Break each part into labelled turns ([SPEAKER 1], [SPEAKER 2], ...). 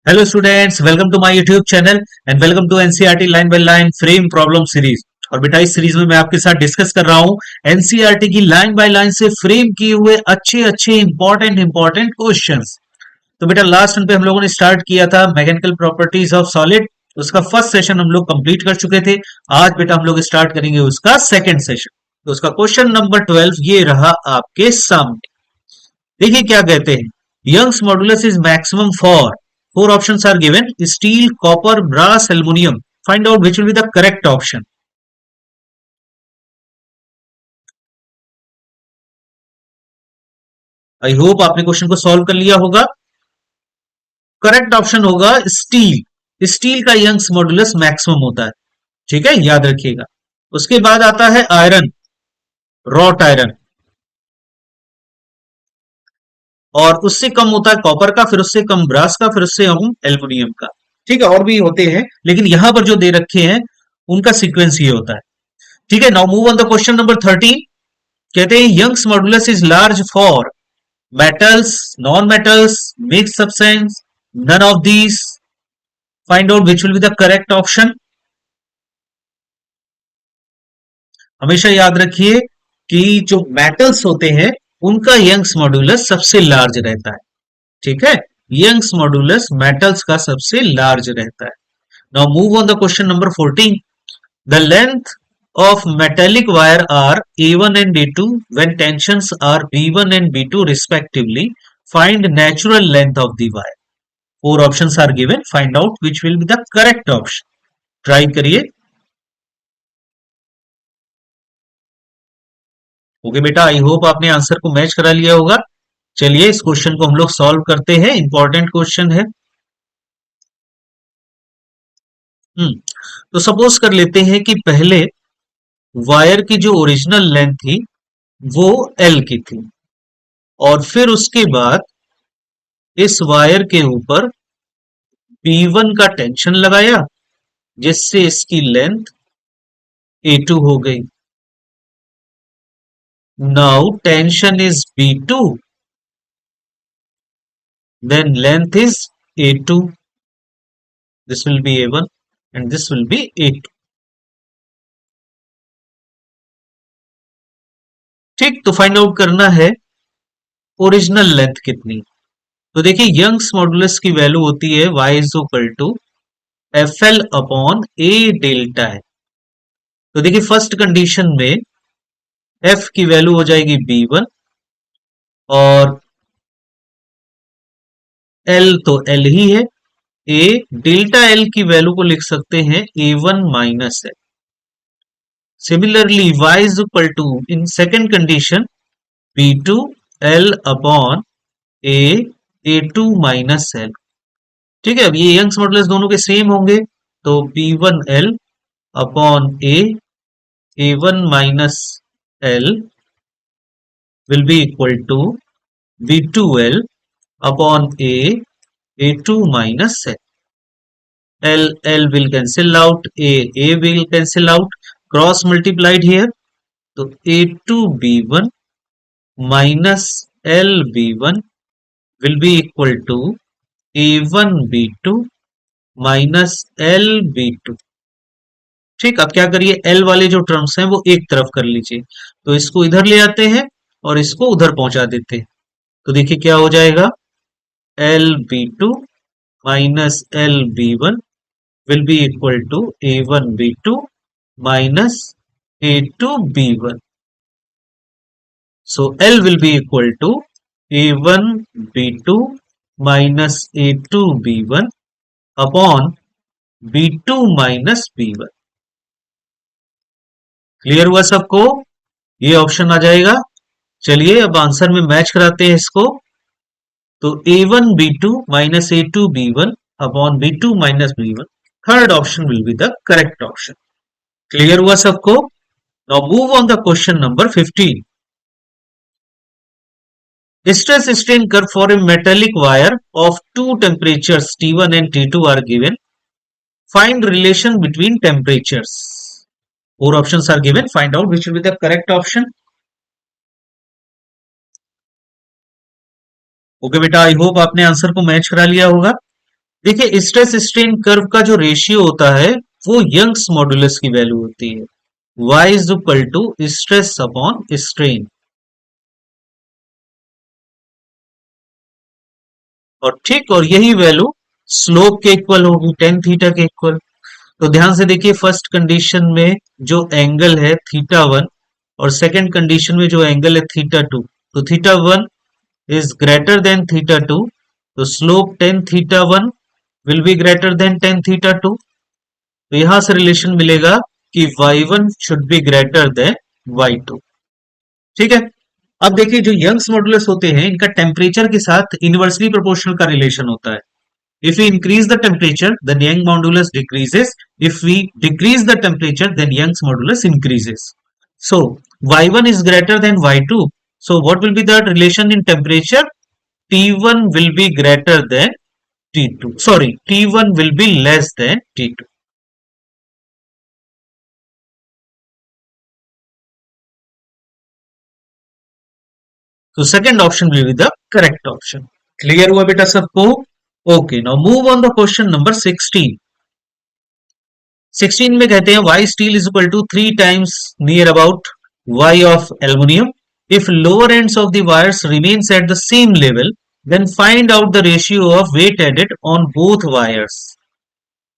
[SPEAKER 1] Hello students, welcome to my YouTube channel and welcome to NCERT line by line frame problem series. और बेटा इस series में मैं आपके साथ डिस्कस कर रहा हूं एनसीईआरटी की लाइन बाय लाइन से फ्रेम किए हुए अच्छे अच्छे इंपॉर्टेंट क्वेश्चंस। तो बेटा लास्ट टाइम पे हम लोगों ने स्टार्ट किया था मैकेनिकल प्रॉपर्टीज ऑफ सॉलिड। उसका फर्स्ट सेशन हम लोग कंप्लीट कर चुके थे। आज बेटा हम लोग स्टार्ट करेंगे उसका सेकंड सेशन। तो उसका क्वेश्चन नंबर 12 ये रहा आपके सामने। देखिए क्या कहते हैं, Young's modulus is maximum for four options are given steel copper brass aluminium. Find out which will be the correct option. I hope आपने क्वेश्चन को सॉल्व कर लिया होगा। करेक्ट ऑप्शन होगा स्टील। स्टील का यंग्स मॉडुलस मैक्सिमम होता है, ठीक है, याद रखिएगा। उसके बाद आता है आयरन, रॉट आयरन, और उससे कम होता है कॉपर का, फिर उससे कम ब्रास का, फिर उससे कम एल्युमिनियम का। ठीक है, और भी होते हैं लेकिन यहां पर जो दे रखे हैं उनका सीक्वेंस ये होता है। ठीक है, now move on the question number 13। कहते हैं Young's modulus is large for metals, non metals, mix substance, none of these. Find out which will be the correct option. हमेशा याद रखिए कि जो मेटल्स होते हैं उनका यंग्स मॉडुलस सबसे लार्ज रहता है। ठीक है, यंग्स मॉडुलस मेटल्स का सबसे लार्ज रहता है। Now move on the question number 14। The length of metallic wire are A1 and A2 when tensions are B1 and B2 respectively. Find natural length of the wire. Four options are given. Find out which will be the correct option. Try करिए। Okay बेटा, I hope आपने answer को match करा लिया होगा। चलिए इस question को हम लोग सॉल्व करते हैं, इंपॉर्टेंट क्वेश्चन है। तो सपोज कर लेते हैं कि पहले वायर की जो ओरिजिनल लेंथ थी वो एल की थी, और फिर उसके बाद इस वायर के ऊपर P1 का टेंशन लगाया जिससे इसकी लेंथ A2 हो गई। Now tension is B2, then length is A2. This will be A1 and this will be A2. ठीक, तो फाइंड आउट करना है ओरिजिनल लेंथ कितनी। तो देखिए यंग्स मॉडुलस की वैल्यू होती है y is equal to F L upon A delta है। तो देखिए फर्स्ट कंडीशन में f की वैल्यू हो जाएगी B1, और L तो L ही है। A डेल्टा L की वैल्यू को लिख सकते हैं A1 minus L। Similarly y is equal to in second condition B2 L upon A A2 minus L। ठीक है, अब ये यंग्स मॉडुलस दोनों के सेम होंगे, तो B1 L upon A A1 minus L will be equal to B2L upon A2 minus L. L will cancel out, A will cancel out, cross multiplied here. तो A2B1 minus LB1 will be equal to A1B2 minus LB2। ठीक, अब क्या करिए, L वाले जो terms हैं वो एक तरफ कर लीजिए, तो इसको इधर ले आते हैं और इसको उधर पहुंचा देते हैं। तो देखिए क्या हो जाएगा, LB2 minus LB1 will be equal to A1B2 minus A2B1. So L will be equal to A1B2 minus A2B1 upon B2 minus B1। Clear हुआ सबको? ये ऑप्शन आ जाएगा। चलिए अब आंसर में मैच कराते हैं इसको। तो A1B2 minus A2B1 upon B2 minus B1, third option will be the correct option. Clear हुआ सबको? Now move on the question number 15। Stress strain curve for a metallic wire of two temperatures T1 and T2 are given. Find relation between temperatures. Four options are given. Find out which will be the correct option. Okay बेटा, I hope आपने answer को match करा लिया होगा। देखिए stress strain curve का जो ratio होता है वो यंग्स मॉडुलस की वैल्यू होती है, y is equal to stress upon strain. और ठीक, और यही वैल्यू स्लोप के इक्वल होगी, टेन थीटा के इक्वल। तो ध्यान से देखिए, फर्स्ट कंडीशन में जो एंगल है थीटा वन, और सेकंड कंडीशन में जो एंगल है थीटा टू, तो theta one is greater than theta two, तो slope tan theta one will be greater than tan theta two. तो यहां से रिलेशन मिलेगा कि y1 should be greater then y2। ठीक है। अब देखिए जो यंग्स मॉडुलस होते हैं इनका टेम्परेचर के साथ इनवर्सली प्रोपोर्शनल का रिलेशन होता है। If we increase the temperature, then Young modulus decreases. If we decrease the temperature, then Young's modulus increases. So, Y1 is greater than Y2. So, what will be the relation in temperature? T1 will be greater than T2. Sorry, T1 will be less than T2. So, second option will be the correct option. Clear हुआ बेटा सबको? Okay, now move on the question number 16. 16 में कहते हैं y steel is equal to 3 times near about y of aluminium. If lower ends of the wires remains at the same level, then find out the ratio of weight added on both wires.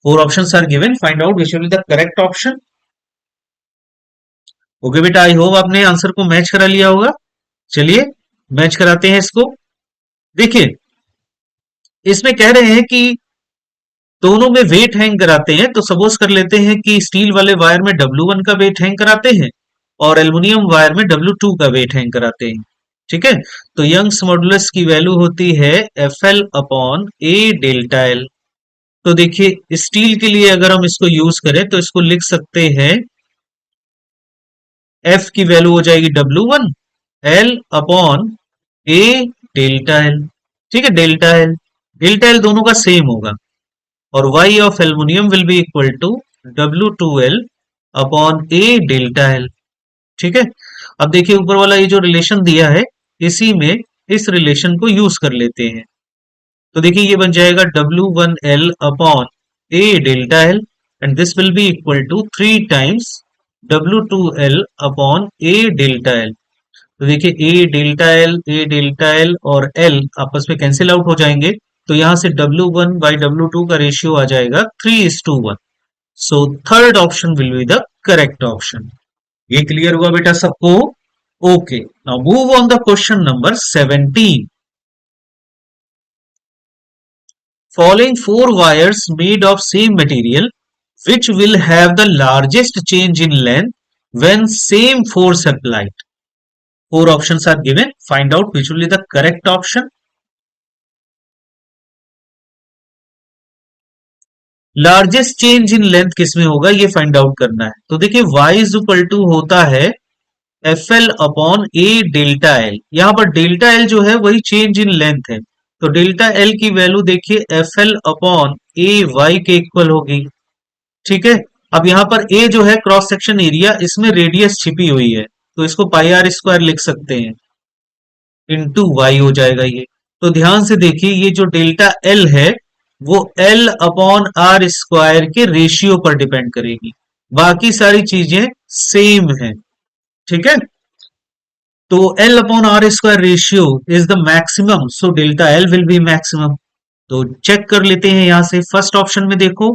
[SPEAKER 1] Four options are given. Find out which will be the correct option. Okay बेटा, I hope आपने answer को match करा लिया होगा। चलिए match कराते हैं इसको। देखिए इसमें कह रहे हैं कि दोनों में वेट हैंग कराते हैं, तो सपोज कर लेते हैं कि स्टील वाले वायर में W1 का वेट हैंग कराते हैं और एल्युमिनियम वायर में W2 का वेट हैंग कराते हैं। ठीक है, तो यंग्स मॉडुलस की वैल्यू होती है FL upon A delta L। तो देखिए स्टील के लिए अगर हम इसको यूज करें तो इसको लिख सकते हैं, F की वैल्यू हो जाएगी W1 L upon A delta L। ठीक है, डेल्टा L दोनों का सेम होगा, और y of aluminium will be equal to W2L upon A delta L। ठीक है, अब देखिए ऊपर वाला ये जो रिलेशन दिया है इसी में इस रिलेशन को यूज कर लेते हैं। तो देखिए ये बन जाएगा W1L upon A delta L and this will be equal to 3 times W2L upon A delta L। तो देखिए A डेल्टा L और L आपस में कैंसिल आउट हो जाएंगे, तो यहां से W1 बाई W2 का रेशियो आ जाएगा 3:1। So third option will be the correct option. ये क्लियर हुआ बेटा सबको? Okay, now move on the question number 17। Following four wires made of same material, which will have the largest change in length when same force applied? Four options are given. Find out which will be the correct option. Largest change in length किसमें होगा ये find out करना है। तो देखिए y is equal to होता है FL upon A delta L। यहां पर डेल्टा L जो है वही चेंज इन लेंथ है, तो डेल्टा L की वैल्यू देखिए FL अपॉन A y के इक्वल होगी। ठीक है, अब यहां पर A जो है क्रॉस सेक्शन एरिया, इसमें रेडियस छिपी हुई है, तो इसको पाई आर स्क्वायर लिख सकते हैं, इंटू वाई हो जाएगा ये। तो ध्यान से देखिए ये जो डेल्टा L है वो L अपॉन आर स्क्वायर के रेशियो पर डिपेंड करेगी, बाकी सारी चीजें सेम है। ठीक है, तो L upon R square ratio is the maximum, so delta L will be maximum. तो चेक कर लेते हैं यहां से, फर्स्ट ऑप्शन में देखो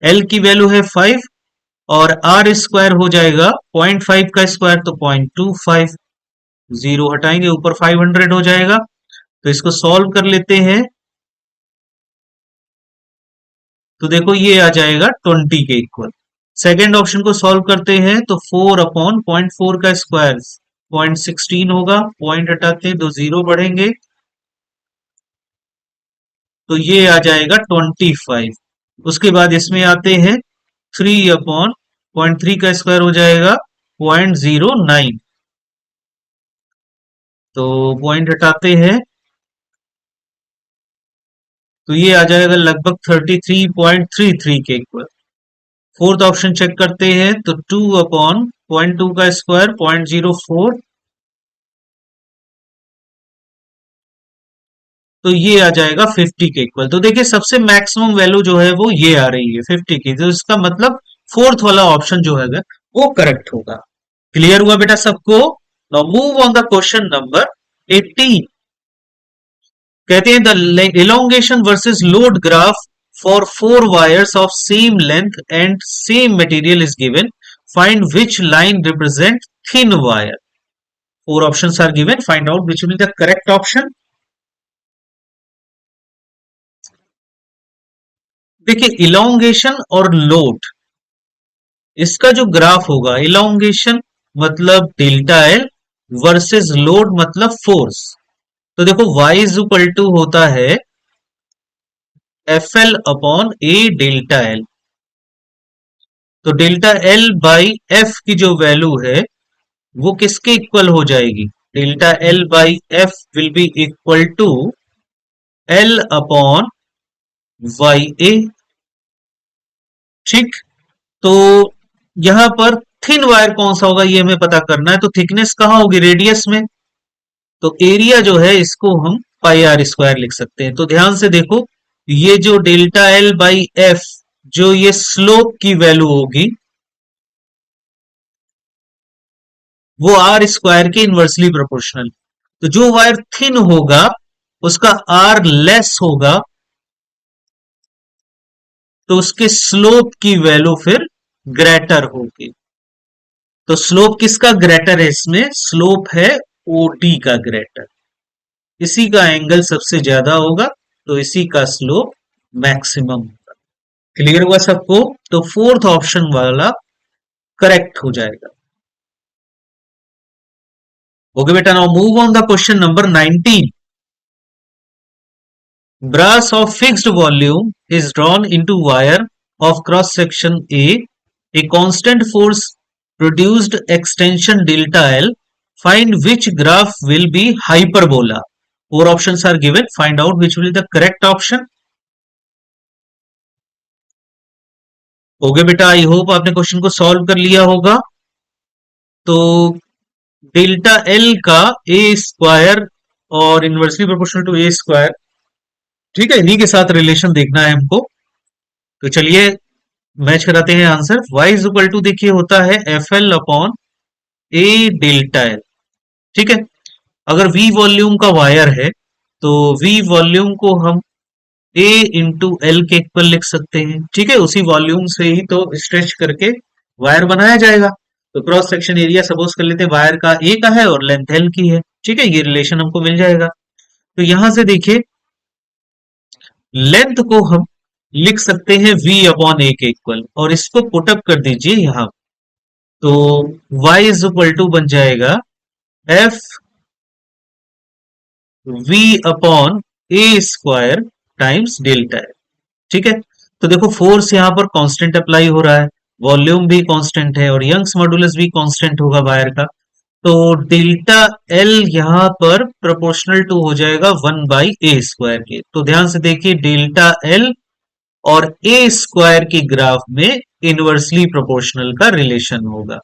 [SPEAKER 1] L की वैल्यू है 5 और आर स्क्वायर हो जाएगा 0.5 का स्क्वायर तो 0.25, जीरो हटाएंगे ऊपर 500 हो जाएगा। तो इसको सॉल्व कर लेते हैं, तो देखो ये आ जाएगा 20 के इक्वल। सेकेंड ऑप्शन को सॉल्व करते हैं तो 4 अपॉन 0.4 का स्क्वायर 0.16 होगा, पॉइंट हटाते हैं, दो जीरो बढ़ेंगे, तो ये आ जाएगा 25। उसके बाद इसमें आते हैं 3 अपॉन 0.3 का स्क्वायर हो जाएगा 0.09, तो पॉइंट हटाते हैं, तो ये आ जाएगा लगभग 33.33 के इक्वल। फोर्थ ऑप्शन चेक करते हैं तो 2 अपॉन 0.2 का स्क्वायर 0.04, तो ये आ जाएगा 50 के इक्वल। तो देखिए सबसे मैक्सिमम वैल्यू जो है वो ये आ रही है 50 की, तो इसका मतलब फोर्थ वाला ऑप्शन जो है वो करेक्ट होगा। क्लियर हुआ बेटा सबको? Now move on the question number 18। कहते हैं the elongation versus load graph for 4 wires of same length and same material is given, find which line represent thin wire. 4 options are given, find out which will be the correct option। देखिए elongation और load, इसका जो graph होगा, elongation मतलब delta L versus load मतलब force. तो देखो y is equal to होता है F L upon A delta L. तो डेल्टा एल बाई एफ की जो वैल्यू है वो किसके इक्वल हो जाएगी? Delta L by F will be equal to L upon Y A. ठीक, तो यहां पर थिन वायर कौन सा होगा ये हमें पता करना है। तो थिकनेस कहां होगी? रेडियस में। तो एरिया जो है इसको हम पाई आर स्क्वायर लिख सकते हैं। तो ध्यान से देखो, ये जो डेल्टा एल बाई एफ जो ये स्लोप की वैल्यू होगी वो आर स्क्वायर के इनवर्सली प्रोपोर्शनल। तो जो वायर थिन होगा उसका आर लेस होगा, तो उसके स्लोप की वैल्यू फिर ग्रेटर होगी। तो स्लोप किसका ग्रेटर है? इसमें स्लोप है ओडी का ग्रेटर। इसी का एंगल सबसे ज्यादा होगा तो इसी का स्लोप मैक्सिमम होगा। क्लियर हुआ सबको? तो फोर्थ ऑप्शन वाला करेक्ट हो जाएगा। ओके बेटा, now move on the question number 19। Brass of fixed volume is drawn into wire of cross section A. A constant force produced extension delta L. Find which graph will be hyperbola. 4 options are given. Find out which will be the correct option. Okay बेटा, I hope आपने question को solve कर लिया होगा। तो delta L का A square और inversely proportional to A square, ठीक है, इन्हीं के साथ रिलेशन देखना है हमको। तो चलिए मैच कराते हैं answer. y is equal to देखिए होता है F L upon A delta L. ठीक है, अगर v वॉल्यूम का वायर है तो v वॉल्यूम को हम a इंटू एल के इक्वल लिख सकते हैं। ठीक है, उसी वॉल्यूम से ही तो स्ट्रेच करके वायर बनाया जाएगा। तो क्रॉस सेक्शन एरिया सपोज कर लेते हैं वायर का a का है और लेंथ एल की है। ठीक है, ये रिलेशन हमको मिल जाएगा। तो यहां से देखिए लेंथ को हम लिख सकते हैं v अपॉन ए के इक्वल, और इसको पुटअप कर दीजिए यहां। तो y इज इक्वल टू बन जाएगा एफ v अपॉन ए स्क्वायर टाइम्स डेल्टा एल। ठीक है, तो देखो फोर्स यहां पर कांस्टेंट अप्लाई हो रहा है, वॉल्यूम भी कांस्टेंट है और यंग्स मॉडुलस भी कांस्टेंट होगा वायर का। तो डेल्टा एल यहां पर प्रोपोर्शनल टू हो जाएगा 1 बाई ए स्क्वायर के। तो ध्यान से देखिए डेल्टा एल और ए स्क्वायर की ग्राफ में इनवर्सली प्रोपोर्शनल का रिलेशन होगा।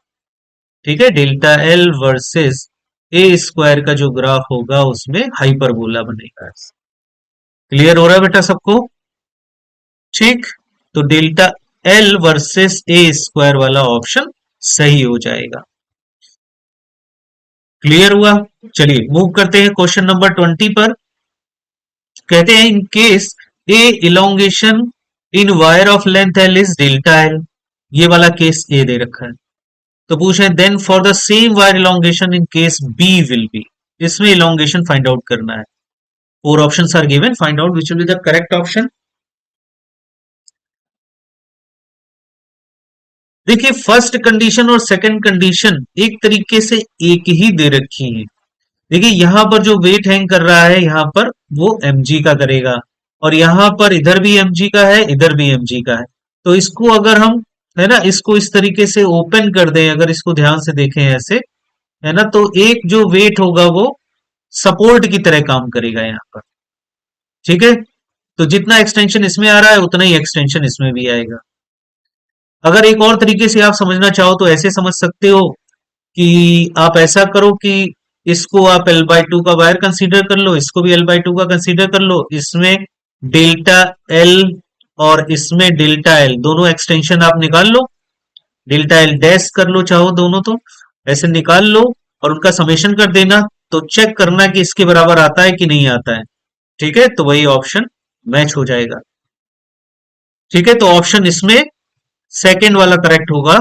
[SPEAKER 1] ठीक है, delta L versus A square का जो ग्राफ होगा उसमें हाइपरबोला बनेगा। क्लियर हो रहा है बेटा सबको? ठीक, तो delta L versus A square वाला ऑप्शन सही हो जाएगा। क्लियर हुआ? चलिए मूव करते हैं क्वेश्चन नंबर 20 पर। कहते हैं in case A elongation in wire of length L is delta L. ये वाला केस ए दे रखा है। तो पूछे then for the same wire elongation in case B will be. इसमें इलोंगेशन फाइंड आउट करना है। 4 options are given, find out which will be the correct option. देखिए फर्स्ट कंडीशन और सेकंड कंडीशन एक तरीके से एक ही दे रखी है। देखिए यहां पर जो वेट हैंग कर रहा है यहां पर वो mg का करेगा, और यहां पर इधर भी mg का है इधर भी mg का है। तो इसको अगर हम, है ना, इसको इस तरीके से ओपन कर दें, अगर इसको ध्यान से देखें ऐसे, है ना, तो एक जो वेट होगा वो सपोर्ट की तरह काम करेगा यहाँ पर। ठीक है, तो जितना एक्सटेंशन इसमें आ रहा है उतना ही एक्सटेंशन इसमें भी आएगा। अगर एक और तरीके से आप समझना चाहो तो ऐसे समझ सकते हो कि आप ऐसा करो कि इसको आप एल बाई टू का वायर कंसीडर कर लो, इसको भी एल बाई टू का कंसीडर कर लो। इसमें डेल्टा एल और इसमें डेल्टा एल दोनों एक्सटेंशन आप निकाल लो, डेल्टा एल डैश कर लो चाहो दोनों, तो ऐसे निकाल लो और उनका समेशन कर देना। तो चेक करना कि इसके बराबर आता है कि नहीं आता है। ठीक है, तो वही ऑप्शन मैच हो जाएगा। ठीक है, तो ऑप्शन इसमें सेकेंड वाला करेक्ट होगा।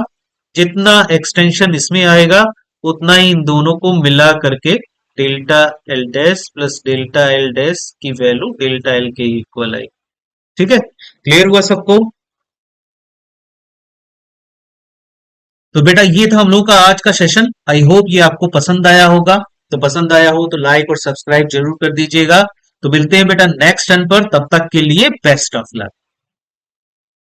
[SPEAKER 1] जितना एक्सटेंशन इसमें आएगा उतना ही इन दोनों को मिला करके delta L dash plus delta L dash की वैल्यू डेल्टा एल के इक्वल आई। ठीक है, क्लियर हुआ सबको? तो बेटा ये था हम लोग का आज का सेशन। आई होप ये आपको पसंद आया होगा। तो पसंद आया हो तो लाइक और सब्सक्राइब जरूर कर दीजिएगा। तो मिलते हैं बेटा नेक्स्ट टर्न पर, तब तक के लिए बेस्ट ऑफ लक।